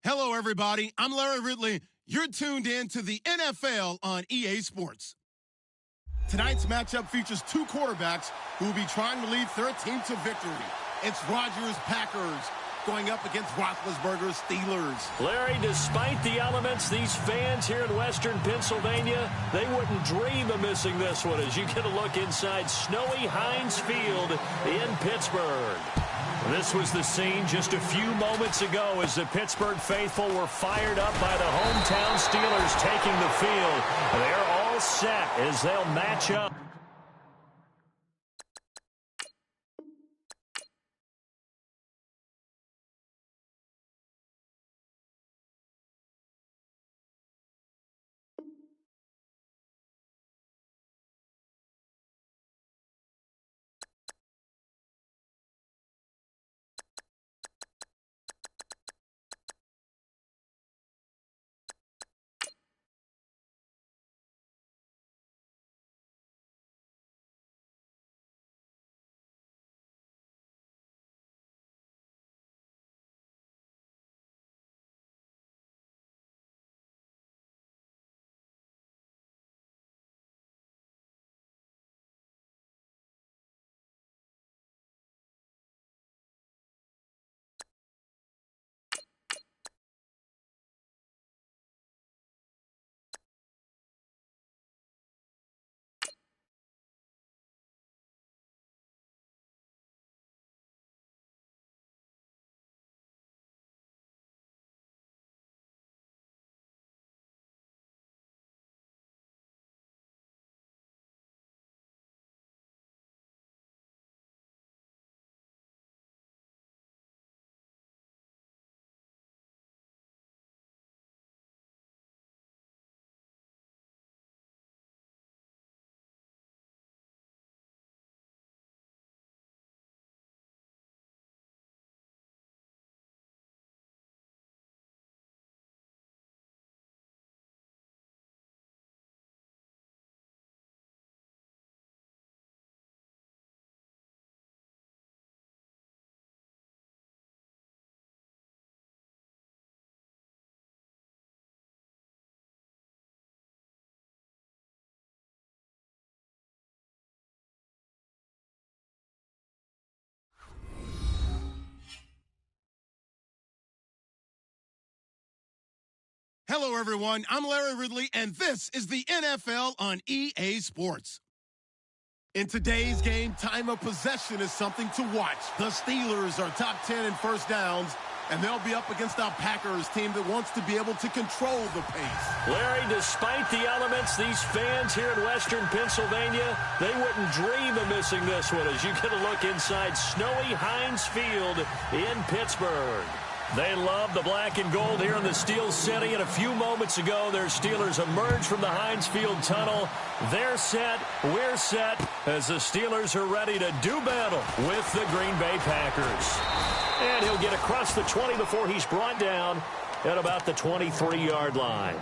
Hello, everybody. I'm Larry Ridley. You're tuned in to the NFL on EA Sports. Tonight's matchup features two quarterbacks who will be trying to lead their team to victory. It's Rodgers' Packers going up against Roethlisberger's Steelers. Larry, despite the elements, these fans here in western Pennsylvania, they wouldn't dream of missing this one as you get a look inside snowy Heinz Field in Pittsburgh. This was the scene just a few moments ago as the Pittsburgh faithful were fired up by the hometown Steelers taking the field. They're all set as they'll match up. Hello, everyone. I'm Larry Ridley, and this is the NFL on EA Sports. In today's game, time of possession is something to watch. The Steelers are top 10 in first downs, and they'll be up against our Packers team that wants to be able to control the pace. Larry, despite the elements, these fans here in western Pennsylvania, they wouldn't dream of missing this one as you get a look inside snowy Heinz Field in Pittsburgh. They love the black and gold here in the Steel City, and a few moments ago, their Steelers emerged from the Heinz Field tunnel. They're set, we're set, as the Steelers are ready to do battle with the Green Bay Packers. And he'll get across the 20 before he's brought down at about the 23-yard line.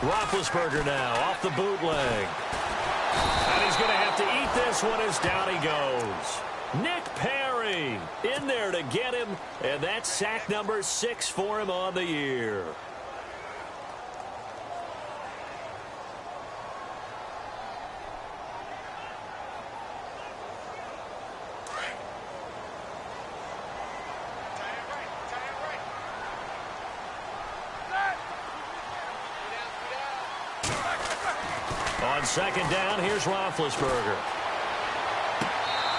Roethlisberger now off the bootleg. And he's going to have to eat this one as down he goes. Nick Perry in there to get him, and that's sack number 6 for him on the year. On second down, here's Roethlisberger.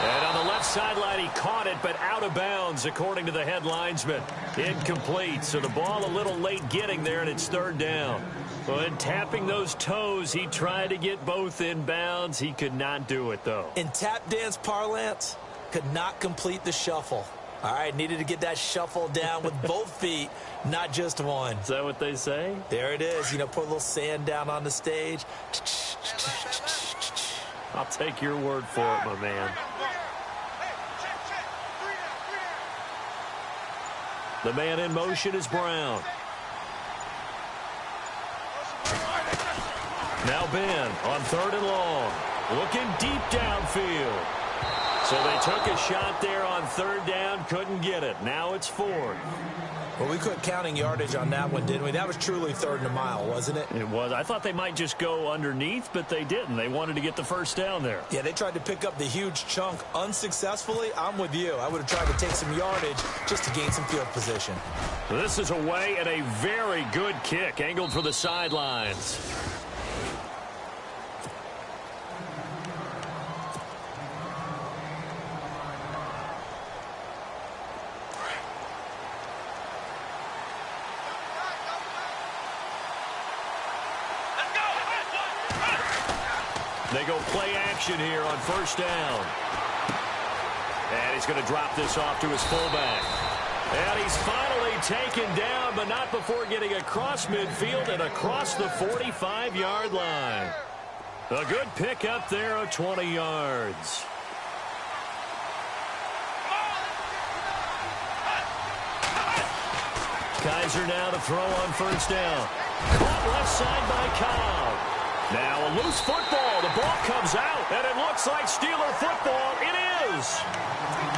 And on the left sideline, he caught it, but out of bounds, according to the head linesman. Incomplete, so the ball a little late getting there, and it's third down. Well, in tapping those toes, he tried to get both in bounds. He could not do it, though. In tap dance parlance, could not complete the shuffle. All right, needed to get that shuffle down with both feet, not just one. Is that what they say? There it is. You know, put a little sand down on the stage. I'll take your word for it, my man. The man in motion is Brown. Now Ben on 3rd and long. Looking deep downfield. So they took a shot there on 3rd down, couldn't get it. Now it's 4th. Well, we quit counting yardage on that one, didn't we? That was truly 3rd and a mile, wasn't it? It was. I thought they might just go underneath, but they didn't. They wanted to get the first down there. Yeah, they tried to pick up the huge chunk unsuccessfully. I'm with you. I would have tried to take some yardage just to gain some field position. This is away and a very good kick, angled for the sidelines. They go play action here on 1st down. And he's going to drop this off to his fullback. And he's finally taken down, but not before getting across midfield and across the 45-yard line. A good pick up there of 20 yards. Kaiser now to throw on 1st down. Caught left side by Cobb. Now a loose football. The ball comes out, and it looks like Steeler football. It is.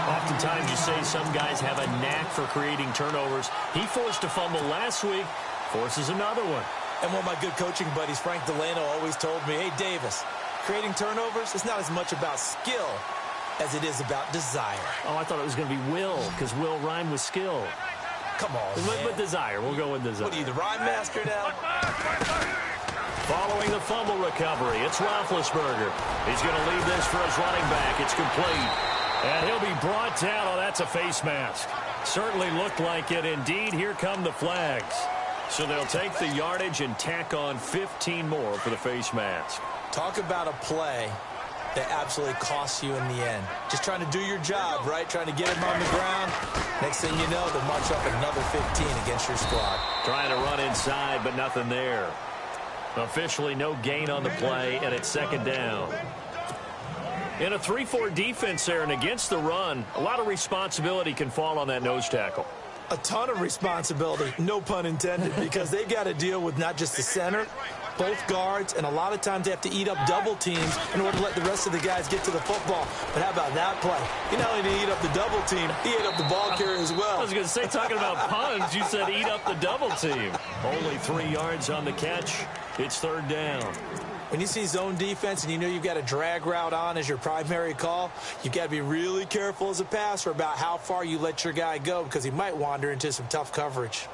Oftentimes you say some guys have a knack for creating turnovers. He forced a fumble last week, forces another one. And one of my good coaching buddies, Frank Delano, always told me, hey, Davis, creating turnovers is not as much about skill as it is about desire. Oh, I thought it was going to be will, because will rhyme with skill. Come on, man. With desire. We'll go with desire. What are you, the rhyme master now? Following the fumble recovery, it's Roethlisberger. He's going to leave this for his running back. It's complete. And he'll be brought down. Oh, that's a face mask. Certainly looked like it. Indeed, here come the flags. So they'll take the yardage and tack on 15 more for the face mask. Talk about a play that absolutely costs you in the end. Just trying to do your job, right? Trying to get him on the ground. Next thing you know, they'll march up another 15 against your squad. Trying to run inside, but nothing there. Officially no gain on the play, and it's 2nd down. In a 3-4 defense there and against the run, a lot of responsibility can fall on that nose tackle. A ton of responsibility, no pun intended, because they've got to deal with not just the center, both guards, and a lot of times they have to eat up double teams in order to let the rest of the guys get to the football. But how about that play? He not only did he eat up the double team, he ate up the ball carrier as well. I was going to say, talking about puns, you said eat up the double team. Only 3 yards on the catch. It's 3rd down. When you see zone defense and you know you've got a drag route on as your primary call, you've got to be really careful as a passer about how far you let your guy go because he might wander into some tough coverage.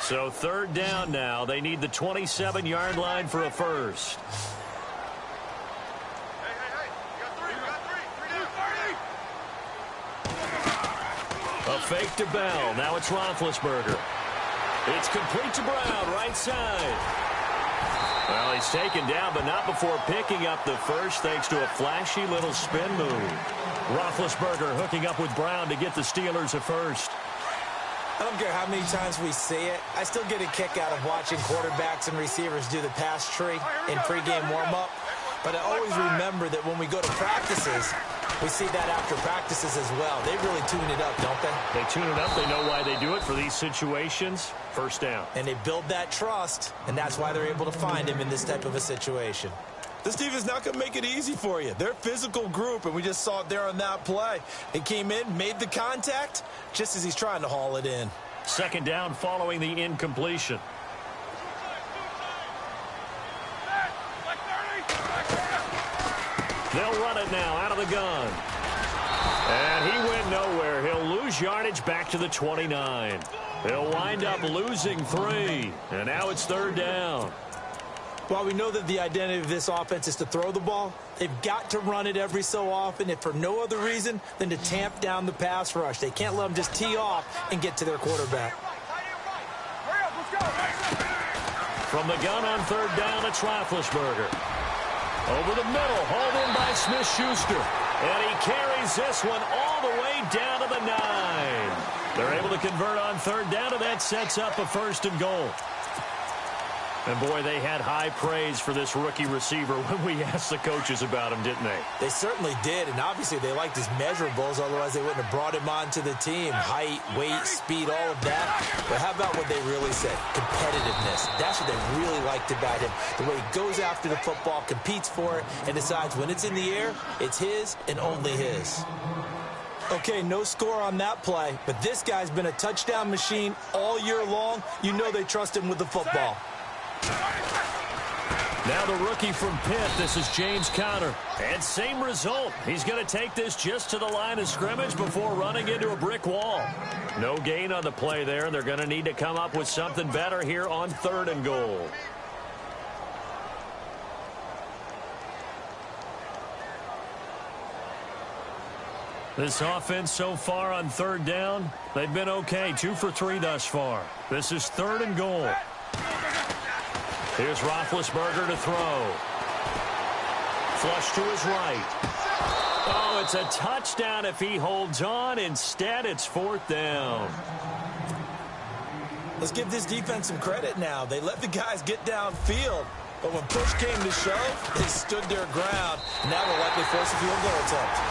So 3rd down now. They need the 27-yard line for a first. A fake to Bell. Now it's Roethlisberger. It's complete to Brown, right side. Well, he's taken down, but not before picking up the first thanks to a flashy little spin move. Roethlisberger hooking up with Brown to get the Steelers a first. I don't care how many times we see it. I still get a kick out of watching quarterbacks and receivers do the pass tree in pregame warm-up. But I always remember that when we go to practices, we see that after practices as well. They really tune it up, don't they? They tune it up. They know why they do it for these situations. First down. And they build that trust, and that's why they're able to find him in this type of a situation. This team is not going to make it easy for you. They're a physical group, and we just saw it there on that play. They came in, made the contact, just as he's trying to haul it in. 2nd down following the incompletion. They'll run it now out of the gun. And he went nowhere. He'll lose yardage back to the 29. They'll wind up losing 3. And now it's 3rd down. While we know that the identity of this offense is to throw the ball, they've got to run it every so often, if for no other reason than to tamp down the pass rush. They can't let them just tee off and get to their quarterback. From the gun on 3rd down, it's Roethlisberger. Over the middle, hauled in by Smith-Schuster. And he carries this one all the way down to the 9. They're able to convert on third down, and that sets up a 1st and goal. And, boy, they had high praise for this rookie receiver when we asked the coaches about him, didn't they? They certainly did, and obviously they liked his measurables, otherwise they wouldn't have brought him onto the team. Height, weight, speed, all of that. But how about what they really said? Competitiveness. That's what they really liked about him. The way he goes after the football, competes for it, and decides when it's in the air, it's his and only his. Okay, no score on that play, but this guy's been a touchdown machine all year long. You know they trust him with the football. Now the rookie from Pitt, this is James Conner. And same result. He's going to take this just to the line of scrimmage before running into a brick wall. No gain on the play there. They're going to need to come up with something better here on 3rd and goal. This offense so far on 3rd down, they've been okay. 2 for 3 thus far. This is 3rd and goal. Here's Roethlisberger to throw. Flush to his right. Oh, it's a touchdown if he holds on. Instead, it's 4th down. Let's give this defense some credit now. They let the guys get downfield. But when push came to shove, they stood their ground. Now they'll likely force a field goal attempt.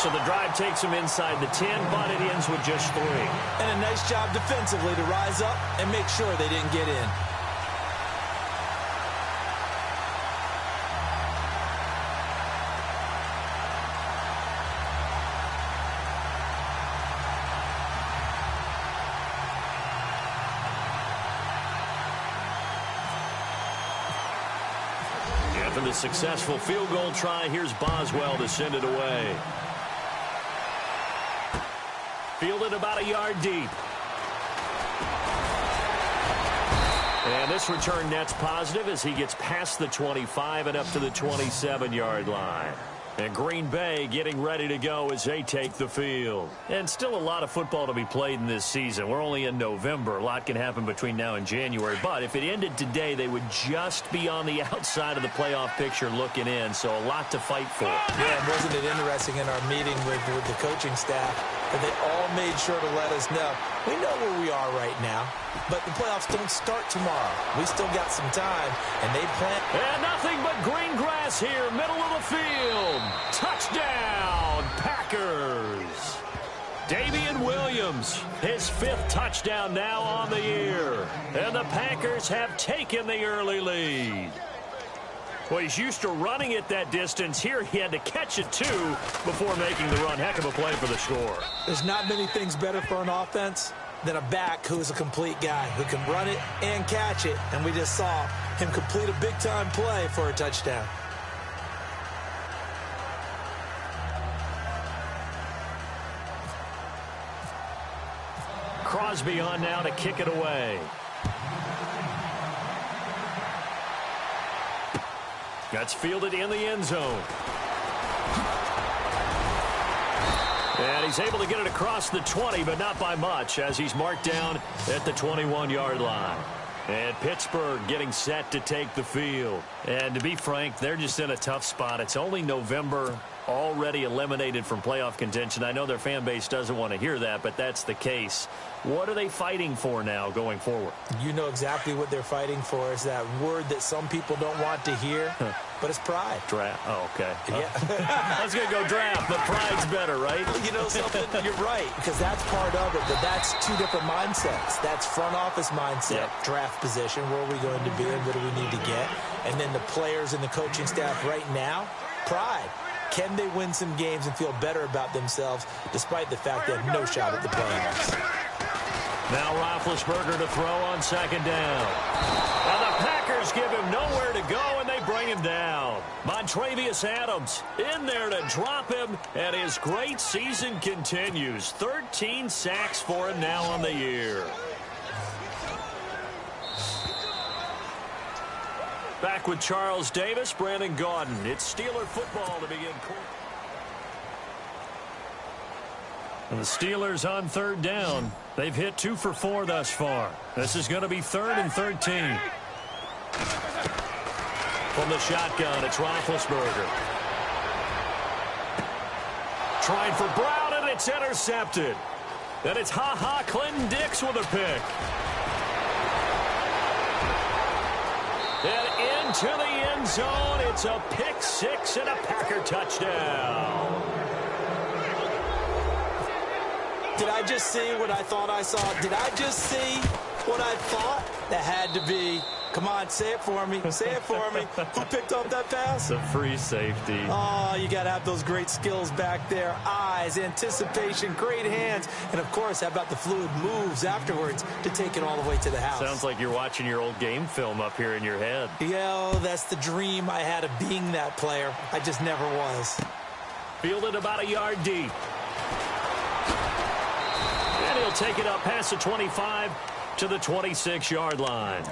So the drive takes them inside the 10, but it ends with just 3. And a nice job defensively to rise up and make sure they didn't get in. After the successful field goal try, here's Boswell to send it away. Fielded about a yard deep. And this return net's positive as he gets past the 25 and up to the 27-yard line. And Green Bay getting ready to go as they take the field. And still a lot of football to be played in this season. We're only in November. A lot can happen between now and January. But if it ended today, they would just be on the outside of the playoff picture looking in. So a lot to fight for. Yeah, and wasn't it interesting in our meeting with the coaching staff that they all made sure to let us know, we know where we are right now, but the playoffs don't start tomorrow. We still got some time, and they plan. And nothing but green grass here, middle of the field. Touchdown, Packers. Damian Williams, his 5th touchdown now on the year. And the Packers have taken the early lead. Well, he's used to running it that distance. Here he had to catch it, too, before making the run. Heck of a play for the score. There's not many things better for an offense than a back who is a complete guy who can run it and catch it. And we just saw him complete a big-time play for a touchdown. Crosby on now to kick it away. That's fielded in the end zone. And he's able to get it across the 20, but not by much, as he's marked down at the 21-yard line. And Pittsburgh getting set to take the field. And to be frank, they're just in a tough spot. It's only November, already eliminated from playoff contention. I know their fan base doesn't want to hear that, but that's the case. What are they fighting for now going forward? You know exactly what they're fighting for. Is that word that some people don't want to hear, but it's pride. Draft. Oh, okay. Yeah. I was going to go draft, but pride's better, right? You know something? You're right, because that's part of it, but that's 2 different mindsets. That's front office mindset, draft position, where are we going to be and what do we need to get? And then the players and the coaching staff right now, pride. Can they win some games and feel better about themselves despite the fact they have no shot at the playoffs? Now Roethlisberger to throw on 2nd down. Now the Packers give him nowhere to go, and they bring him down. Montravius Adams in there to drop him, and his great season continues. 13 sacks for him now on the year. Back with Charles Davis, Brandon Gaudin. It's Steeler football to begin. And the Steelers on 3rd down. They've hit 2 for 4 thus far. This is going to be 3rd and 13. From the shotgun, it's Roethlisberger. Trying for Brown, and it's intercepted. Then it's Clinton Dix with a pick. And into the end zone, it's a pick six and a Packer touchdown. Did I just see what I thought I saw? Did I just see what I thought? That had to be. Come on, say it for me. Say it for me. Who picked up that pass? The free safety. Oh, you got to have those great skills back there. Eyes, anticipation, great hands. And, of course, how about the fluid moves afterwards to take it all the way to the house? Sounds like you're watching your old game film up here in your head. Yeah, that's the dream I had of being that player. I just never was. Fielded about a yard deep. And he'll take it up past the 25 to the 26-yard line.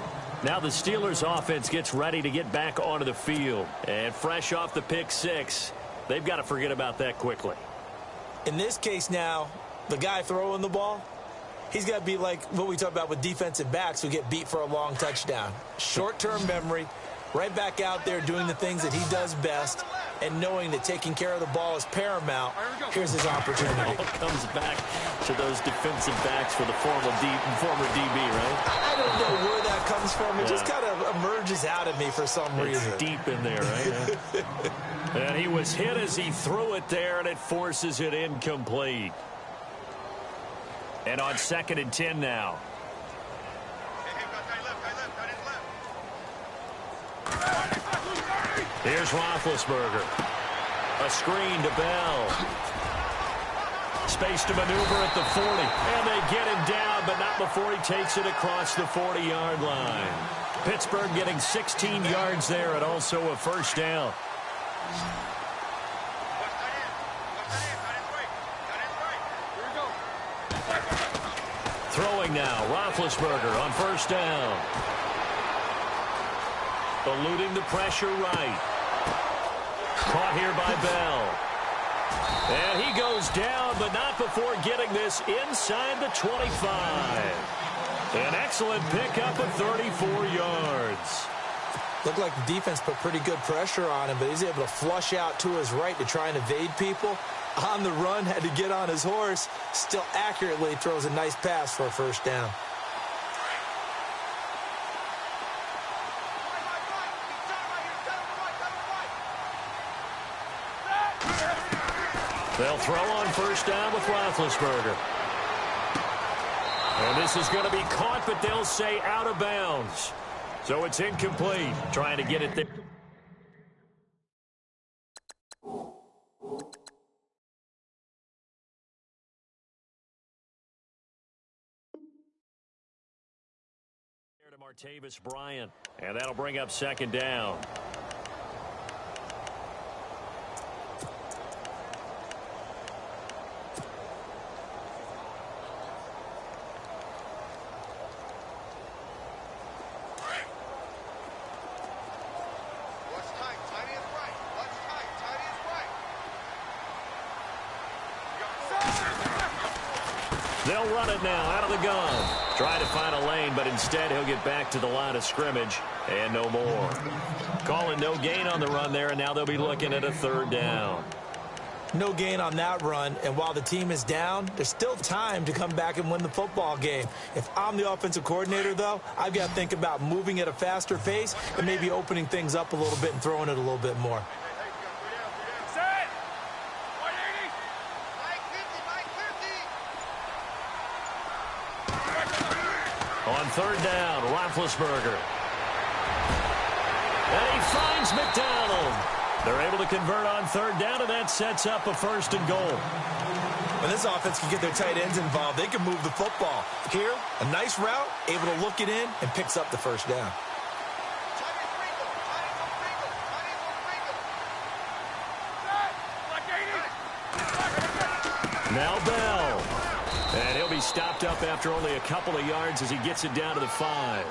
Now the Steelers offense gets ready to get back onto the field. And fresh off the pick six, they've got to forget about that quickly. In this case now, the guy throwing the ball, he's got to be like what we talk about with defensive backs who get beat for a long touchdown. Short-term memory, right back out there doing the things that he does best, and knowing that taking care of the ball is paramount. Here's his opportunity. It all comes back to those defensive backs for the former DB, right? I don't know where that comes from. It just kind of emerges out of me for some reason. It's deep in there, right? And he was hit as he threw it there, and it forces it incomplete. And on 2nd and 10 now. Here's Roethlisberger. A screen to Bell. Space to maneuver at the 40. And they get him down, but not before he takes it across the 40-yard line. Pittsburgh getting 16 yards there and also a first down. Throwing now, Roethlisberger on first down. Eluding the pressure right. Caught here by Bell. And he goes down, but not before getting this inside the 25. An excellent pickup of 34 yards. Looked like the defense put pretty good pressure on him, but he's able to flush out to his right to try and evade people. On the run, had to get on his horse. Still accurately throws a nice pass for a first down. They'll throw on first down with Roethlisberger. And this is going to be caught, but they'll say out of bounds. So it's incomplete. Trying to get it there. To Martavis Bryant. And that'll bring up 2nd down. They'll run it now out of the gun. Try to find a lane, but instead he'll get back to the line of scrimmage and no more. Calling no gain on the run there, and now they'll be looking at a 3rd down. No gain on that run, and while the team is down, there's still time to come back and win the football game. If I'm the offensive coordinator, though, I've got to think about moving at a faster pace and maybe opening things up a little bit and throwing it a little bit more. On 3rd down, Roethlisberger. And he finds McDonald. They're able to convert on 3rd down, and that sets up a 1st and goal. When this offense can get their tight ends involved, they can move the football. Here, a nice route, able to look it in, and picks up the 1st down. Now Bell. And he'll be stopped up after only a couple of yards as he gets it down to the 5.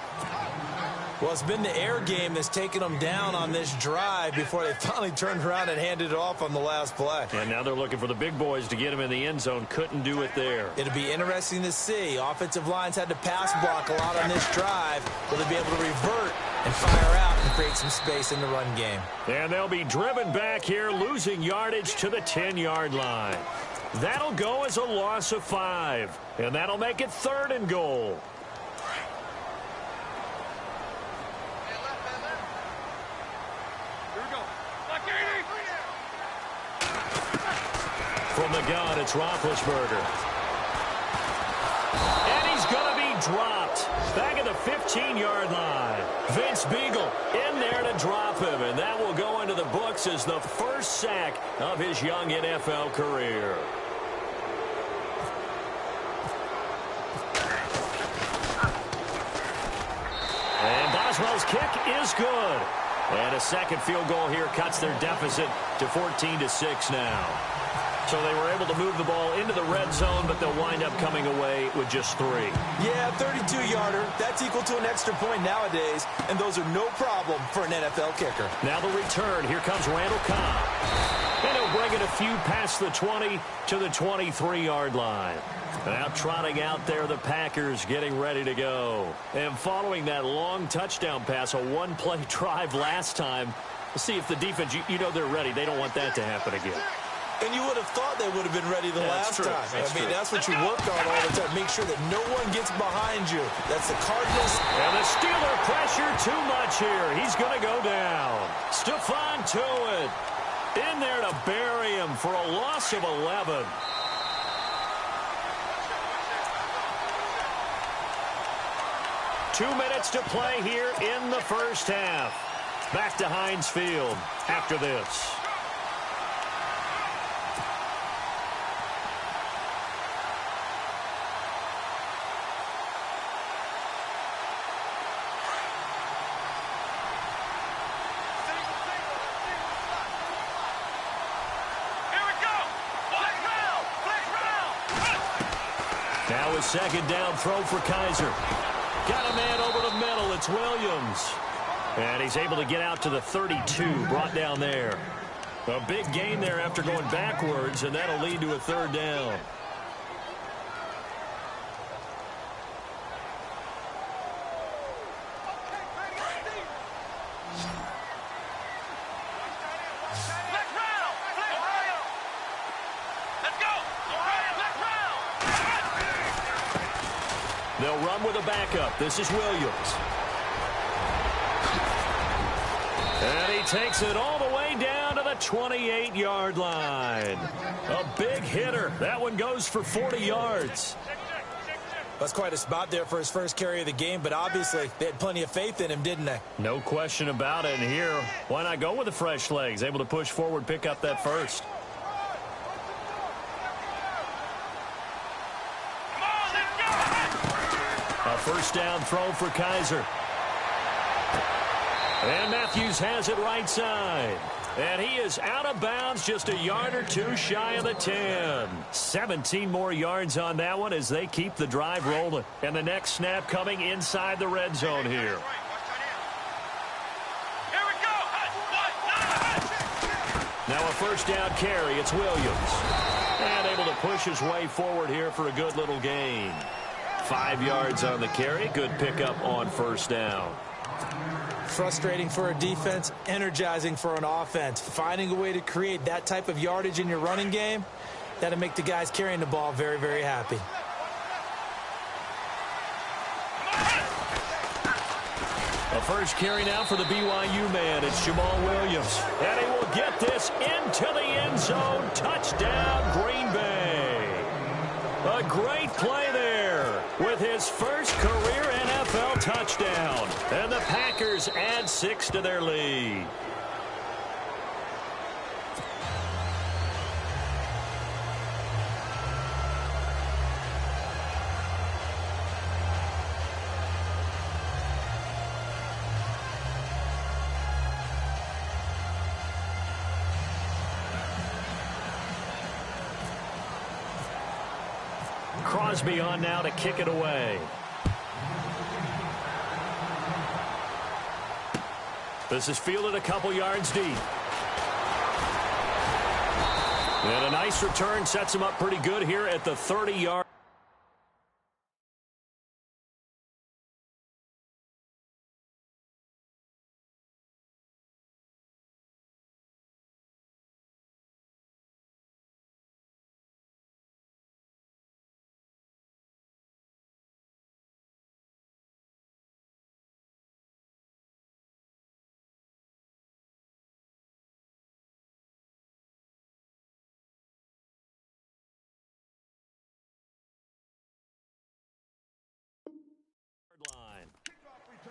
Well, it's been the air game that's taken them down on this drive before they finally turned around and handed it off on the last play. And now they're looking for the big boys to get him in the end zone. Couldn't do it there. It'll be interesting to see. Offensive lines had to pass block a lot on this drive. Will they be able to revert and fire out and create some space in the run game. And they'll be driven back here, losing yardage to the 10-yard line. That'll go as a loss of 5, and that'll make it 3rd and goal. From the gun, it's Roethlisberger. And he's going to be dropped back at the 15-yard line. Vince Beagle in there to drop him, and that will go into the books as the first sack of his young NFL career. And Boswell's kick is good. And a second field goal here cuts their deficit to 14-6 now. So they were able to move the ball into the red zone, but they'll wind up coming away with just 3. Yeah, 32-yarder. That's equal to an extra point nowadays, and those are no problem for an NFL kicker. Now the return. Here comes Randall Cobb. And he'll bring it a few past the 20 to the 23-yard line. Now trotting out there, the Packers getting ready to go. And following that long touchdown pass, a one-play drive last time, let's see if the defense, you know they're ready. They don't want that to happen again. And you would have thought they would have been ready the last time. That's what you work on all the time. Make sure that no one gets behind you. That's the Cardinals. And the Steeler pressure too much here. He's going to go down. Stephon Tuitt in there to bury him for a loss of 11. Two minutes to play here in the first half. Back to Heinz Field after this. Now a second down throw for Kaiser. Got a man over the middle. It's Williams. And he's able to get out to the 32, brought down there. A big gain there after going backwards, and that'll lead to a 3rd down. They'll run with a backup. This is Williams. And he takes it all the way down to the 28-yard line. A big hitter. That one goes for 40 yards. That's quite a spot there for his first carry of the game, but obviously they had plenty of faith in him, didn't they? No question about it. And here, why not go with the fresh legs? Able to push forward, pick up that first. A first down throw for Kaiser. And Matthews has it right side. And he is out of bounds, just a yard or two shy of the 10. 17 more yards on that one as they keep the drive rolling. And the next snap coming inside the red zone here. Now a first down carry. It's Williams. And able to push his way forward here for a good little gain. 5 yards on the carry. Good pickup on first down. Frustrating for a defense, energizing for an offense. Finding a way to create that type of yardage in your running game, that'll make the guys carrying the ball very, very happy. A first carry now for the BYU man. It's Jamal Williams. And he will get this into the end zone. Touchdown, Green Bay. A great play there with his first career NFL touchdown. And the Packers add 6 to their lead. Crosby on now to kick it away. This is fielded a couple yards deep. And a nice return sets him up pretty good here at the 30-yard.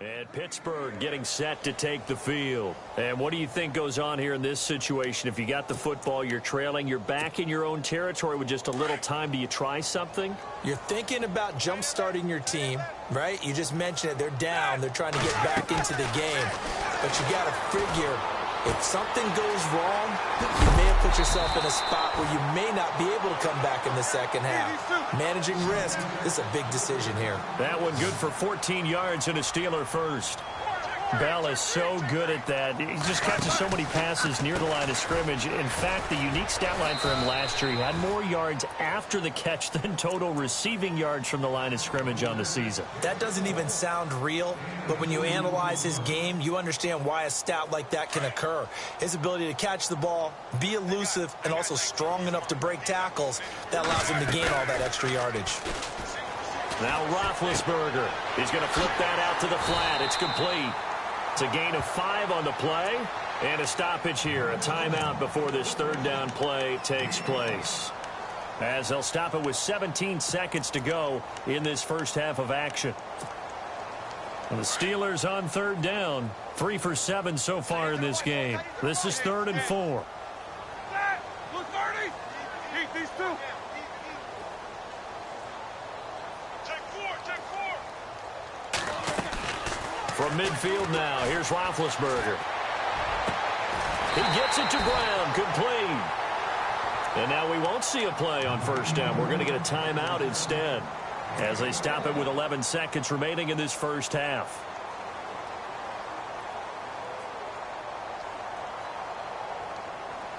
And Pittsburgh getting set to take the field. And what do you think goes on here in this situation? If you got the football, you're trailing, you're back in your own territory with just a little time. Do you try something? You're thinking about jump-starting your team, right? You just mentioned it. They're down. They're trying to get back into the game. But you got to figure, if something goes wrong, you may have put yourself in a spot where you may not be able to come back in the second half. Managing risk, this is a big decision here. That one good for 14 yards and a Steeler first. Bell is so good at that. He just catches so many passes near the line of scrimmage. In fact, the unique stat line for him last year, he had more yards after the catch than total receiving yards from the line of scrimmage on the season. That doesn't even sound real, but when you analyze his game, you understand why a stat like that can occur. His ability to catch the ball, be elusive, and also strong enough to break tackles, that allows him to gain all that extra yardage. Now Roethlisberger. He's going to flip that out to the flat. It's complete. It's a gain of 5 on the play, and a stoppage here, a timeout before this third down play takes place. As they'll stop it with 17 seconds to go in this first half of action. And the Steelers on third down, 3 for 7 so far in this game. This is 3rd and 4. From midfield now, here's Roethlisberger. He gets it to Brown, complete. And now we won't see a play on first down. We're going to get a timeout instead as they stop it with 11 seconds remaining in this first half.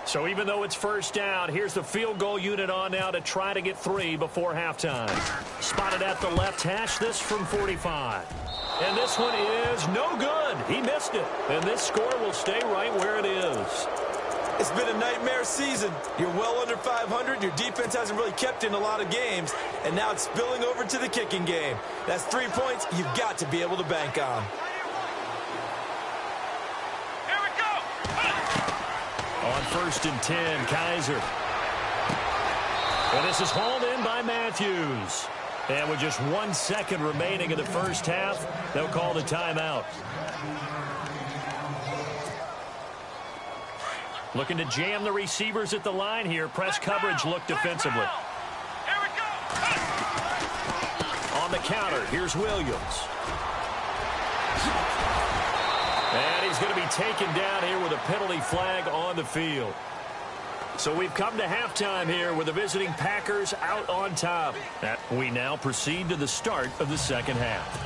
So even though it's first down, here's the field goal unit on now to try to get 3 before halftime. Spotted at the left hash, this from 45. And this one is no good. He missed it. And this score will stay right where it is. It's been a nightmare season. You're well under 500. Your defense hasn't really kept in a lot of games. And now it's spilling over to the kicking game. That's 3 points you've got to be able to bank on. Here we go. On 1st and 10, Kaiser. And this is hauled in by Matthews. And with just 1 second remaining in the first half, they'll call the timeout. Looking to jam the receivers at the line here. Press coverage look defensively. Here we go. On the counter, here's Williams. And he's going to be taken down here with a penalty flag on the field. So we've come to halftime here with the visiting Packers out on top. We now proceed to the start of the second half.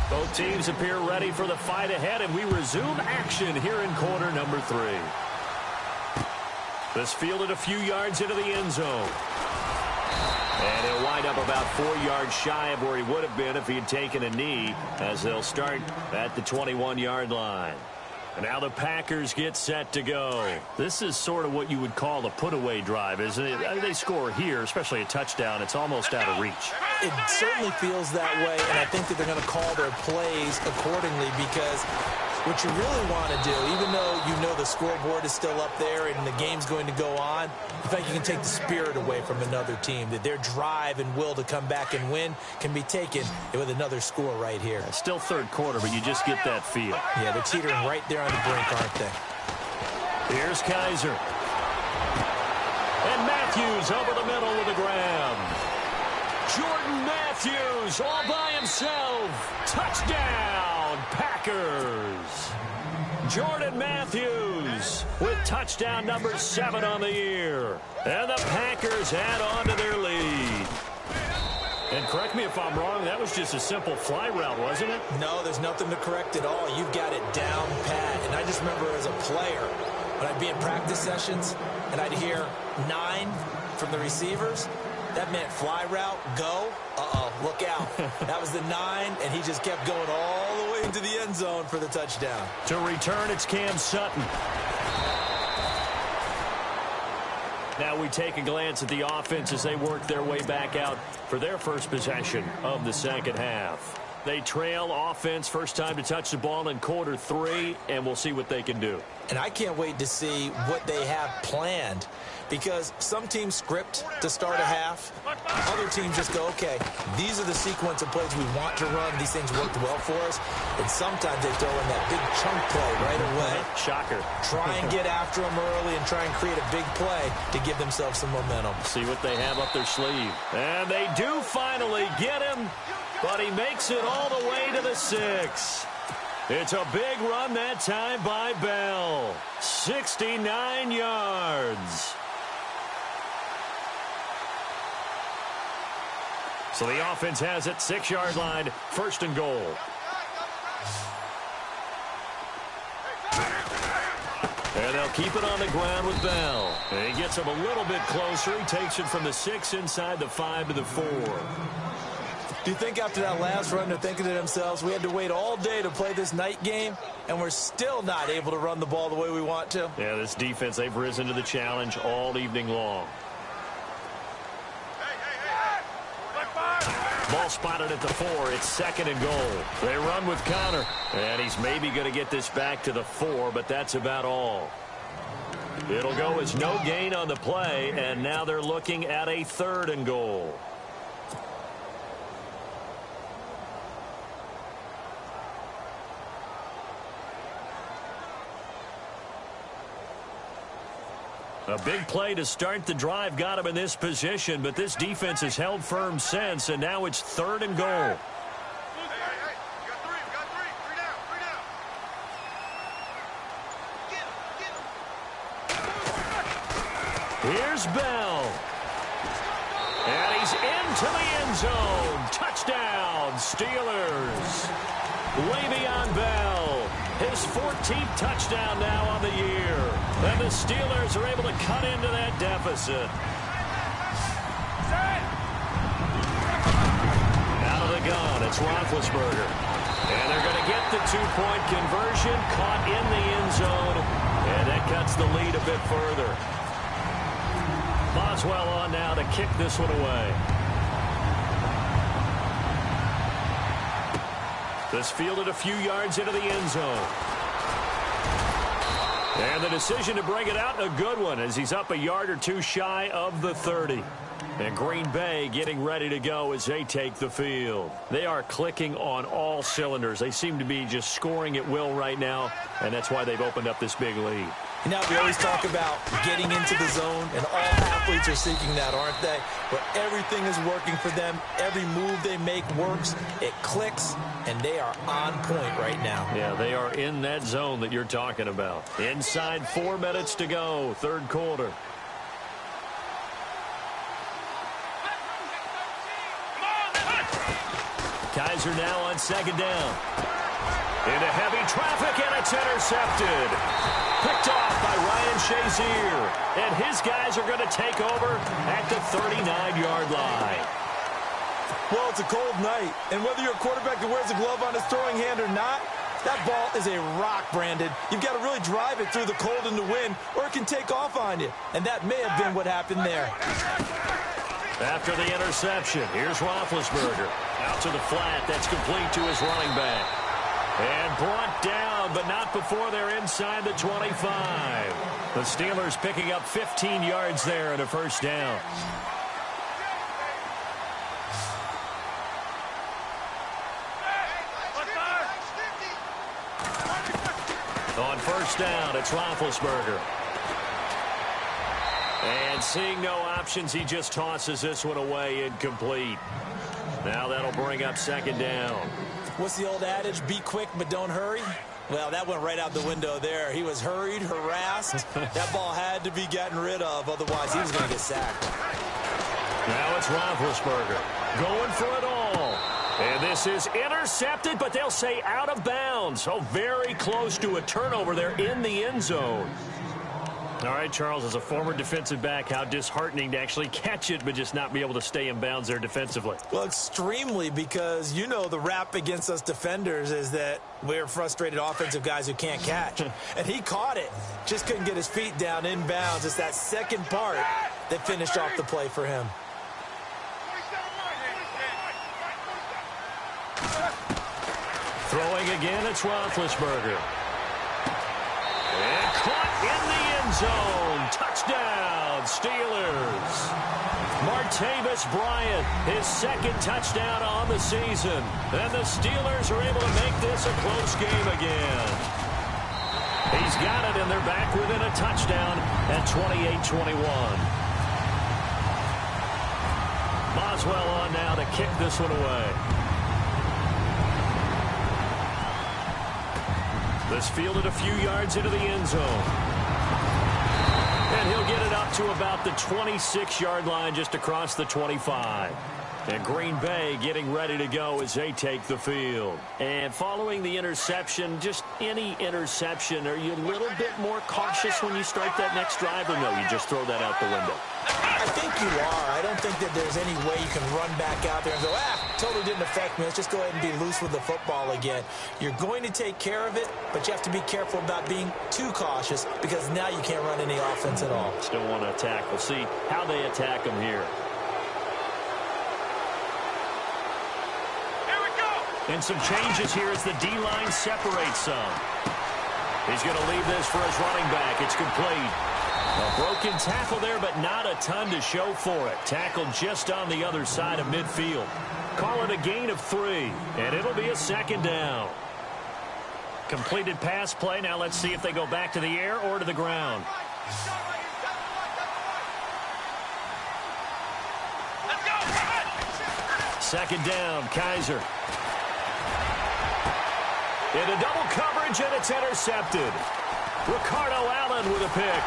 Both teams appear ready for the fight ahead, and we resume action here in quarter number 3. This fielded a few yards into the end zone. And he'll wind up about 4 yards shy of where he would have been if he had taken a knee, as they'll start at the 21-yard line. And now the Packers get set to go. This is sort of what you would call a put-away drive, isn't it? They score here, especially a touchdown. It's almost out of reach. It certainly feels that way, and I think that they're going to call their plays accordingly because what you really want to do, even though you know the scoreboard is still up there and the game's going to go on, in fact, you can take the spirit away from another team, that their drive and will to come back and win can be taken with another score right here. Still third quarter, but you just get that feel. Yeah, they're teetering right there on the brink, aren't they? Here's Kaiser. And Matthews over the middle with a grab. Jordan Matthews all by himself. Touchdown, Packers. Jordan Matthews with touchdown number 7 on the year. And the Packers add on to their lead. And correct me if I'm wrong, that was just a simple fly route, wasn't it? No, there's nothing to correct at all. You've got it down pat. And I just remember as a player, when I'd be in practice sessions and I'd hear 9 from the receivers, that meant fly route, go, look out. That was the 9, and he just kept going all the way into the end zone for the touchdown. To return, it's Cam Sutton. Now we take a glance at the offense as they work their way back out for their first possession of the second half. They trail offense, first time to touch the ball in quarter 3, and we'll see what they can do. And I can't wait to see what they have planned. because some teams script to start a half. Other teams just go, okay, these are the sequence of plays we want to run. These things worked well for us. And sometimes they throw in that big chunk play right away. Shocker. Try and get after them early and try and create a big play to give themselves some momentum. See what they have up their sleeve. And they do finally get him, but he makes it all the way to the 6. It's a big run that time by Bell. 69 yards. So the offense has it, 6-yard line, 1st and goal. And they'll keep it on the ground with Bell. And he gets him a little bit closer. He takes it from the 6 inside the 5 to the 4. Do you think after that last run they're thinking to themselves, we had to wait all day to play this night game, and we're still not able to run the ball the way we want to? Yeah, this defense, they've risen to the challenge all evening long. Ball spotted at the 4. It's 2nd and goal. They run with Connor. And he's maybe going to get this back to the 4, but that's about all. It'll go as no gain on the play, and now they're looking at a 3rd and goal. A big play to start the drive got him in this position, but this defense has held firm since, and now it's 3rd and goal. Hey, you got three. Three down. Get him. Here's Bell. And he's into the end zone. Touchdown, Steelers. Le'Veon Bell, his 14th touchdown now on the year. And the Steelers are able to cut into that deficit. Out of the gun, it's Roethlisberger. And they're going to get the 2-point conversion, caught in the end zone. And that cuts the lead a bit further. Boswell on now to kick this one away. This fielded a few yards into the end zone. And the decision to bring it out, a good one, as he's up a yard or two shy of the 30. And Green Bay getting ready to go as they take the field. They are clicking on all cylinders. They seem to be just scoring at will right now, and that's why they've opened up this big lead. You know, we always talk about getting into the zone, and all athletes are seeking that, aren't they? But everything is working for them. Every move they make works. It clicks, and they are on point right now. Yeah, they are in that zone that you're talking about. Inside 4 minutes to go, 3rd quarter. Kaiser now on 2nd down. Into heavy traffic, and it's intercepted. Picked off by Ryan Shazier. And his guys are going to take over at the 39-yard line. Well, it's a cold night, and whether you're a quarterback that wears a glove on his throwing hand or not, that ball is a rock, Brandon. You've got to really drive it through the cold and the wind, or it can take off on you. And that may have been what happened there. After the interception, here's Roethlisberger. Out to the flat. That's complete to his running back. And brought down, but not before they're inside the 25. The Steelers picking up 15 yards there and a 1st down. On 1st down, it's Roethlisberger. And seeing no options, he just tosses this one away, incomplete. Now that'll bring up 2nd down. What's the old adage? Be quick, but don't hurry. Well, that went right out the window there. He was hurried, harassed. That ball had to be gotten rid of, otherwise he was going to get sacked. Now it's Roethlisberger going for it all. And this is intercepted, but they'll say out of bounds. So very close to a turnover there in the end zone. All right, Charles, as a former defensive back, how disheartening to actually catch it but just not be able to stay in bounds there defensively. Well, extremely, because you know the rap against us defenders is that we're frustrated offensive guys who can't catch. And he caught it. Just couldn't get his feet down in bounds. It's that second part that finished off the play for him. Throwing again, it's Roethlisberger. And caught in the end zone. Touchdown, Steelers. Martavis Bryant, his second touchdown on the season. And the Steelers are able to make this a close game again. He's got it, and they're back within a touchdown at 28-21. Boswell on now to kick this one away. This fielded a few yards into the end zone. And he'll get it up to about the 26-yard line, just across the 25. And Green Bay getting ready to go as they take the field. And following the interception, just any interception, are you a little bit more cautious when you start that next drive, or no, you just throw that out the window? I think you are. I don't think that there's any way you can run back out there and go, totally didn't affect me. Let's just go ahead and be loose with the football again. You're going to take care of it, but you have to be careful about being too cautious, because now you can't run any offense at all. Still want to attack. We'll see how they attack them here. And some changes here as the D-line separates some. He's going to leave this for his running back. It's complete. A broken tackle there, but not a ton to show for it. Tackled just on the other side of midfield. Call it a gain of 3, and it'll be a second down. Completed pass play. Now let's see if they go back to the air or to the ground. Second down, Kaiser. Into double coverage, and it's intercepted. Ricardo Allen with a pick.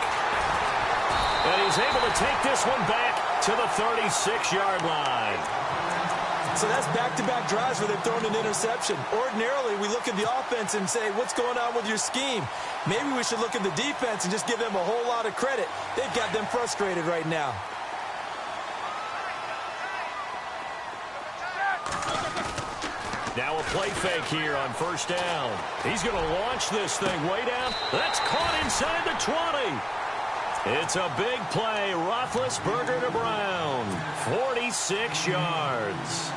And he's able to take this one back to the 36-yard line. So that's back-to-back drives where they've thrown an interception. Ordinarily, we look at the offense and say, what's going on with your scheme? Maybe we should look at the defense and just give them a whole lot of credit. They've got them frustrated right now. Now a play fake here on first down. He's going to launch this thing way down. That's caught inside the 20. It's a big play. Roethlisberger to Brown. 46 yards.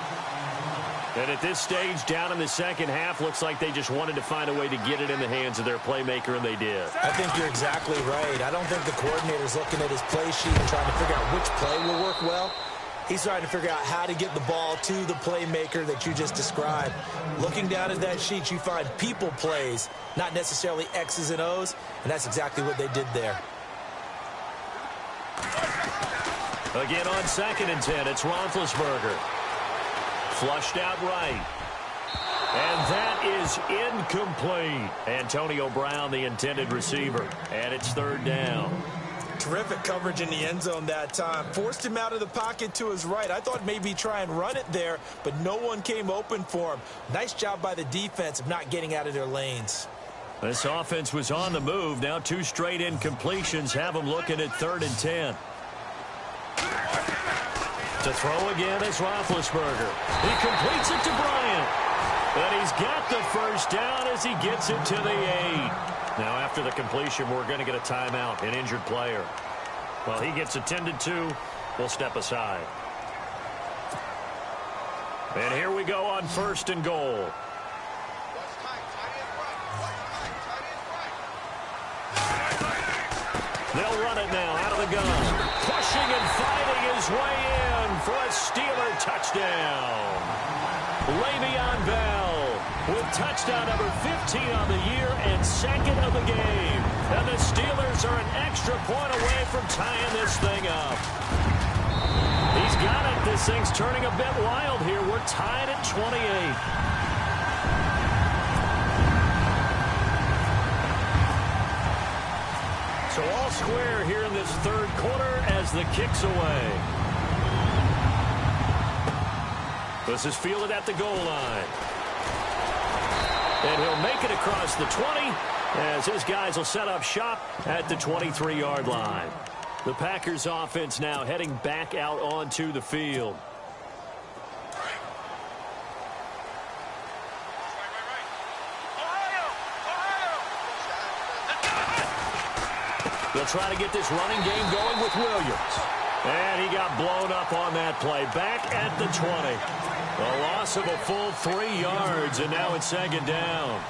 And at this stage, down in the second half, looks like they just wanted to find a way to get it in the hands of their playmaker, and they did. I think you're exactly right. I don't think the coordinator's looking at his play sheet and trying to figure out which play will work well. He's trying to figure out how to get the ball to the playmaker that you just described. Looking down at that sheet, you find people plays, not necessarily X's and O's, and that's exactly what they did there. Again on 2nd and 10, it's Roethlisberger. Flushed out right. And that is incomplete. Antonio Brown, the intended receiver. And it's 3rd down. Terrific coverage in the end zone that time. Forced him out of the pocket to his right. I thought maybe try and run it there, but no one came open for him. Nice job by the defense of not getting out of their lanes. This offense was on the move. Now 2 straight incompletions have them looking at 3rd and 10. To throw again is Roethlisberger. He completes it to Bryant. And he's got the first down as he gets it to the 8. Now, after the completion, we're going to get a timeout, an injured player. Well, he gets attended to. We'll step aside. And here we go on 1st and goal. They'll run it now out of the gun. Pushing and fighting his way in for a Steeler touchdown. Le'Veon Bell with touchdown number 15 on the year and 2nd of the game. And the Steelers are an extra point away from tying this thing up. He's got it. This thing's turning a bit wild here. We're tied at 28. So all square here in this 3rd quarter as the kick's away. This is fielded at the goal line. And he'll make it across the 20 as his guys will set up shop at the 23-yard line. The Packers offense now heading back out onto the field. They'll try to get this running game going with Williams. And he got blown up on that play. Back at the 20. A loss of a full 3 yards, and now it's 2nd down.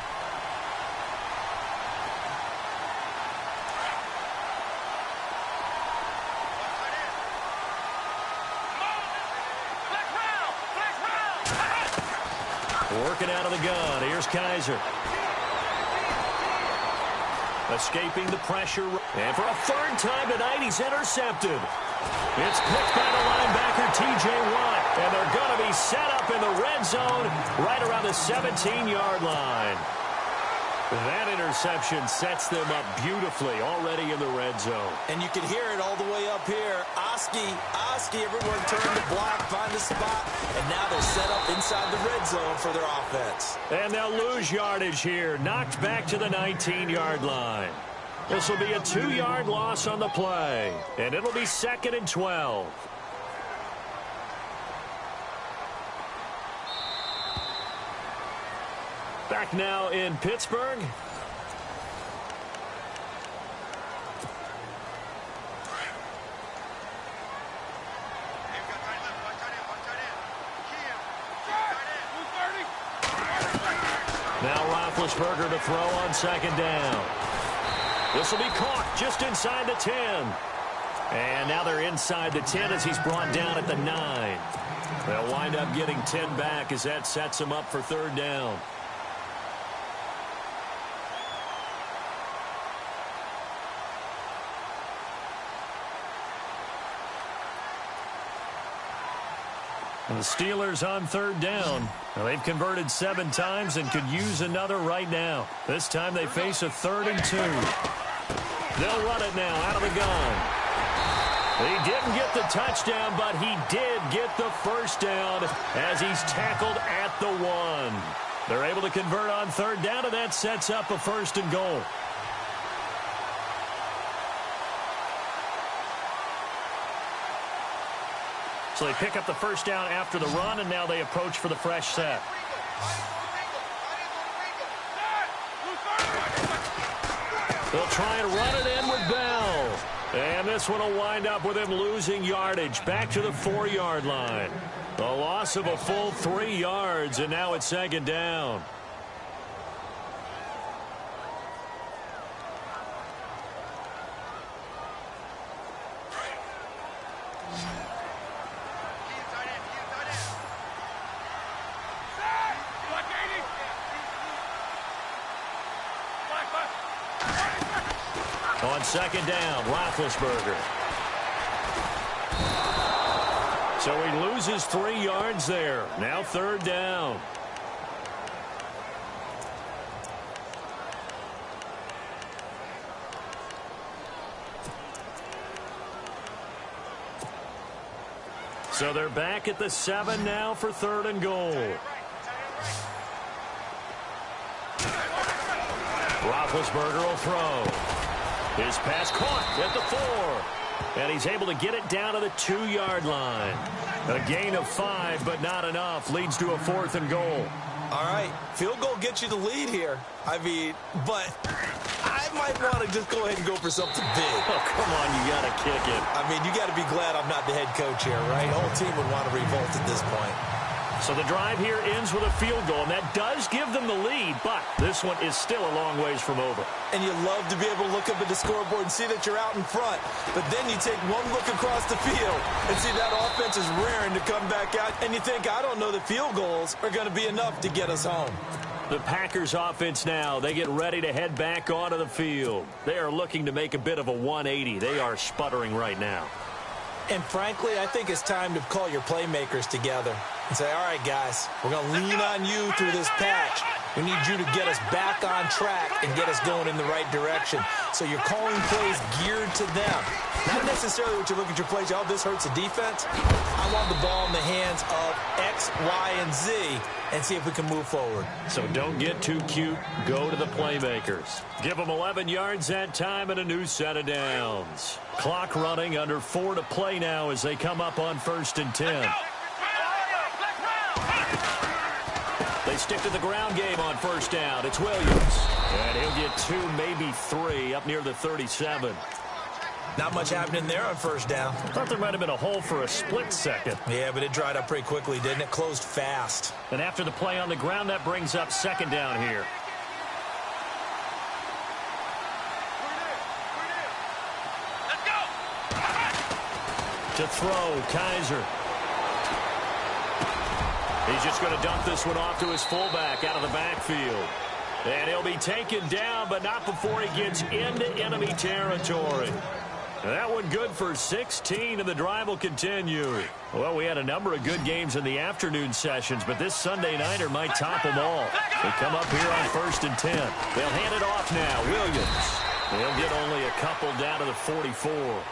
Working out of the gun. Here's Kaiser. Escaping the pressure. And for a third time tonight, he's intercepted. It's picked by the linebacker, T.J. Watt. And they're going to be set up in the red zone right around the 17-yard line. That interception sets them up beautifully already in the red zone. And you can hear it all the way up here. Oski, everyone turned to block, find a spot, and now they're set up inside the red zone for their offense. And they'll lose yardage here, knocked back to the 19-yard line. This will be a 2-yard loss on the play, and it'll be 2nd and 12. Back now in Pittsburgh. Now Roethlisberger to throw on 2nd down. This will be caught just inside the 10. And now they're inside the 10 as he's brought down at the 9. They'll wind up getting 10 back as that sets them up for 3rd down. And the Steelers on 3rd down. Now they've converted 7 times and could use another right now. This time they face a 3rd and 2. They'll run it now out of the gun. He didn't get the touchdown, but he did get the 1st down as he's tackled at the 1. They're able to convert on 3rd down, and that sets up a 1st and goal. So they pick up the 1st down after the run, and now they approach for the fresh set. They'll try and run it in with Bell. And this one will wind up with him losing yardage back to the 4-yard line. A loss of a full 3 yards, and now it's 2nd down. On 2nd down, Roethlisberger. So he loses 3 yards there. Now 3rd down. So they're back at the 7 now for 3rd and goal. Roethlisberger will throw. His pass caught at the 4. And he's able to get it down to the 2-yard line. A gain of 5, but not enough. Leads to a 4th and goal. All right, field goal gets you the lead here. I mean, but I might want to just go ahead and go for something big. Oh, come on, you got to kick it. I mean, you got to be glad I'm not the head coach here, right? The whole team would want to revolt at this point. So the drive here ends with a field goal, and that does give them the lead, but this one is still a long ways from over. And you love to be able to look up at the scoreboard and see that you're out in front, but then you take one look across the field and see that offense is raring to come back out, and you think, I don't know that field goals are going to be enough to get us home. The Packers offense now, they get ready to head back onto the field. They are looking to make a bit of a 180. They are sputtering right now. And frankly, I think it's time to call your playmakers together and say, all right, guys, we're going to lean on you through this patch. We need you to get us back on track and get us going in the right direction. So you're calling plays geared to them. Not necessarily what you look at your plays, oh, this hurts the defense. I want the ball in the hands of X, Y, and Z and see if we can move forward. So don't get too cute. Go to the playmakers. Give them 11 yards that time and a new set of downs. Clock running, under 4 to play now as they come up on 1st and 10. They stick to the ground game on 1st down. It's Williams. And he'll get 2, maybe 3 up near the 37. Not much happening there on 1st down. Thought there might have been a hole for a split second. Yeah, but it dried up pretty quickly, didn't it? Closed fast. And after the play on the ground, that brings up 2nd down here. Let's go. To throw, Kaiser. He's just going to dump this one off to his fullback out of the backfield. And he'll be taken down, but not before he gets into enemy territory. That one good for 16, and the drive will continue. Well, we had a number of good games in the afternoon sessions, but this Sunday nighter might top them all. They come up here on 1st and 10. They'll hand it off now. Williams. They'll get only a couple down to the 44.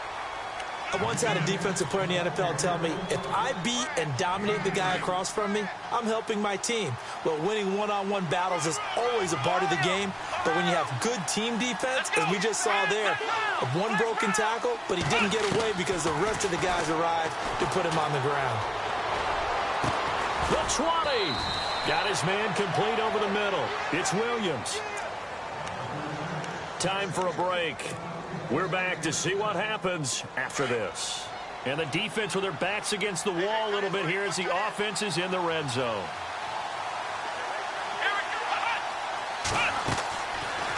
I once had a defensive player in the NFL tell me, if I beat and dominate the guy across from me, I'm helping my team. Well, winning one-on-one battles is always a part of the game, but when you have good team defense, as we just saw there, one broken tackle, but he didn't get away because the rest of the guys arrived to put him on the ground. The 20. Got his man complete over the middle. It's Williams. Time for a break. We're back to see what happens after this. And the defense with their backs against the wall a little bit here as the offense is in the red zone.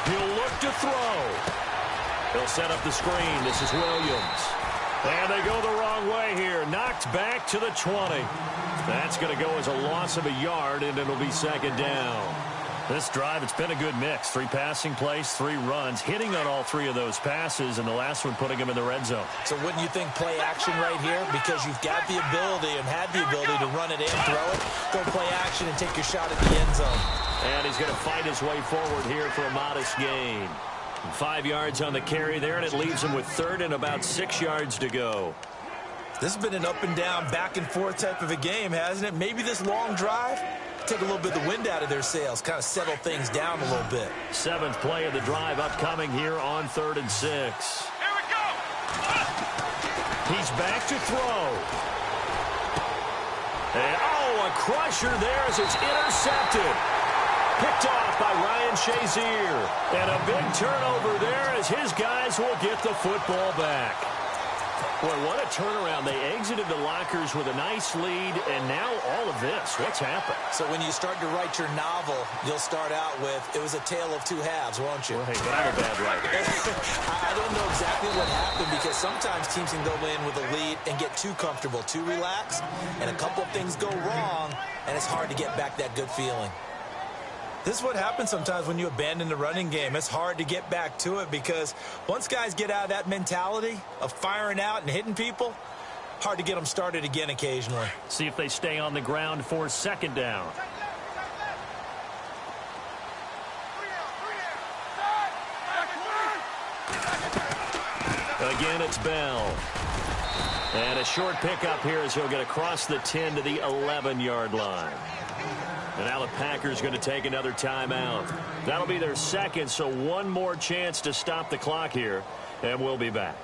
He'll look to throw. He'll set up the screen. This is Williams. And they go the wrong way here. Knocked back to the 20. That's going to go as a loss of a yard, and it'll be 2nd down. This drive, it's been a good mix. 3 passing plays, 3 runs, hitting on all 3 of those passes, and the last one putting them in the red zone. So wouldn't you think play action right here? Because you've got the ability and had the ability to run it and throw it. Go play action and take your shot at the end zone. And he's going to fight his way forward here for a modest gain. 5 yards on the carry there, and it leaves him with 3rd and about 6 yards to go. This has been an up and down, back and forth type of a game, hasn't it? Maybe this long drive, take a little bit of the wind out of their sails, kind of settle things down a little bit. 7th play of the drive upcoming here on 3rd and 6. Here we go. He's back to throw. And, oh, a crusher there as it's intercepted. Picked off by Ryan Shazier. And a big turnover there as his guys will get the football back. Boy, what a turnaround. They exited the lockers with a nice lead, and now all of this. What's happened? So when you start to write your novel, you'll start out with, it was a tale of 2 halves, won't you? Well, hey, but I'm a bad writer. I don't know exactly what happened because sometimes teams can go in with a lead and get too comfortable, too relaxed, and a couple of things go wrong, and it's hard to get back that good feeling. This is what happens sometimes when you abandon the running game. It's hard to get back to it because once guys get out of that mentality of firing out and hitting people, hard to get them started again occasionally. See if they stay on the ground for 2nd down. Again, it's Bell. And a short pickup here as he'll get across the 10 to the 11-yard line. And now the Packers going to take another timeout. That'll be their 2nd, so one more chance to stop the clock here, and we'll be back.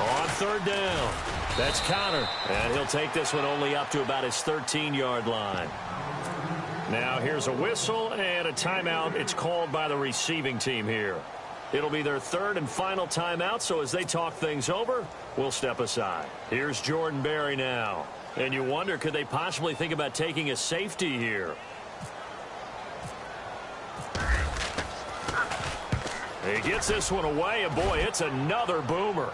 On 3rd down, that's Connor, and he'll take this one only up to about his 13-yard line. Now here's a whistle and a timeout. It's called by the receiving team here. It'll be their 3rd and final timeout, so as they talk things over, we'll step aside. Here's Jordan Berry now, and you wonder, could they possibly think about taking a safety here? He gets this one away, and boy, it's another boomer.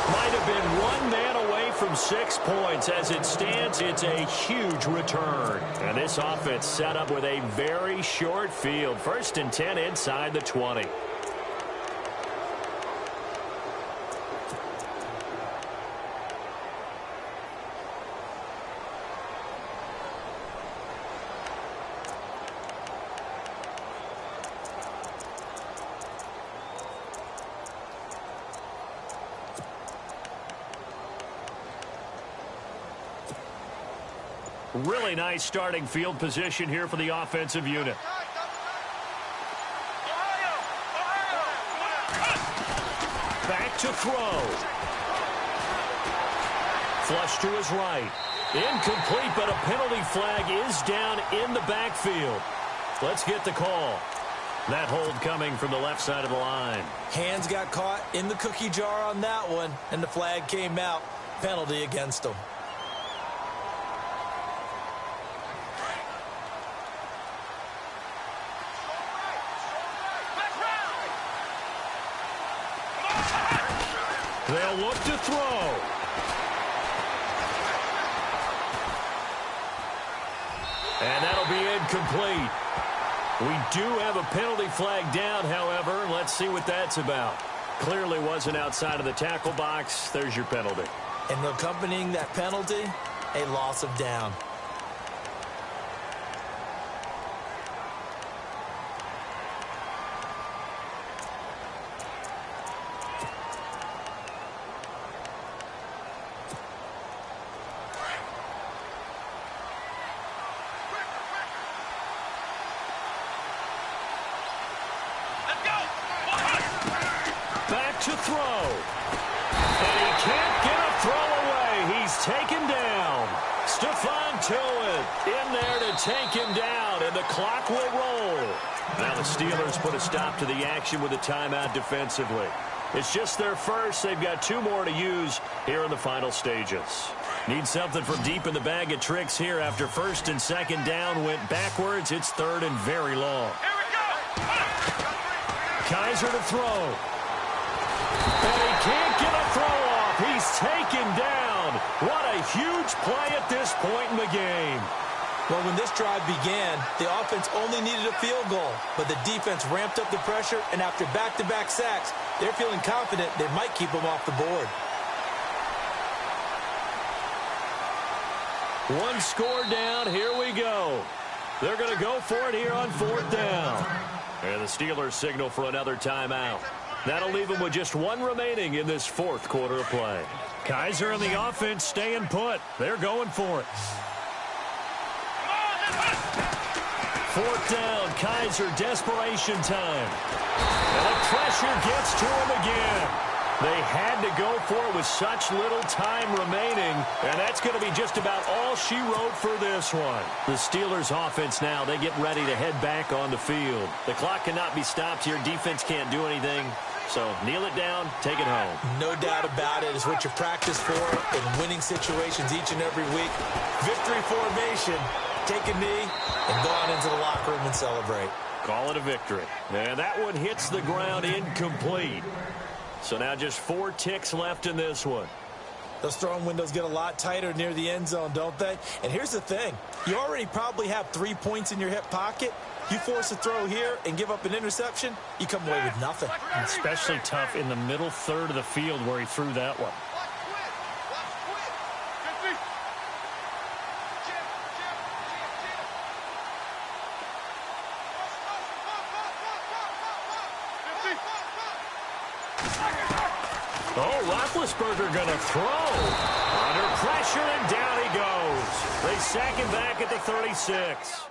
Might have been one man away from 6 points. As it stands, it's a huge return. And this offense set up with a very short field. 1st and 10 inside the 20. Really nice starting field position here for the offensive unit. Back to throw. Flush to his right. Incomplete, but a penalty flag is down in the backfield. Let's get the call. That hold coming from the left side of the line. Hands got caught in the cookie jar on that one, and the flag came out. Penalty against them. They'll look to throw. And that'll be incomplete. We do have a penalty flag down, however. Let's see what that's about. Clearly wasn't outside of the tackle box. There's your penalty. And accompanying that penalty, a loss of down. Back to throw. And he can't get a throw away. He's taken down. Stephon Tuitt in there to take him down, and the clock will roll. Now the Steelers put a stop to the action with a timeout defensively. It's just their first. They've got 2 more to use here in the final stages. Need something from deep in the bag of tricks here after first and second down went backwards. It's third and very long. Kaiser to throw. And he can't get a throw off. He's taken down. What a huge play at this point in the game. Well, when this drive began, the offense only needed a field goal, but the defense ramped up the pressure, and after back-to-back sacks, they're feeling confident they might keep them off the board. 1 score down. Here we go. They're going to go for it here on 4th down. And the Steelers signal for another timeout. That'll leave them with just 1 remaining in this 4th quarter of play. Kaiser and the offense staying put. They're going for it. 4th down, Kaiser, desperation time. And the pressure gets to him again. They had to go for it with such little time remaining, and that's going to be just about all she wrote for this one. The Steelers' offense now, they get ready to head back on the field. The clock cannot be stopped here. Defense can't do anything. So kneel it down, take it home. No doubt about it. It's what you practice for in winning situations each and every week. Victory formation. Take a knee and go on into the locker room and celebrate. Call it a victory. And that one hits the ground incomplete. So now just 4 ticks left in this one. Those throwing windows get a lot tighter near the end zone, don't they? And here's the thing. You already probably have 3 points in your hip pocket. You force a throw here and give up an interception, you come away with nothing. Especially tough in the middle third of the field where he threw that one. Oh, Roethlisberger going to throw. Under pressure, and down he goes. They sack him back at the 36.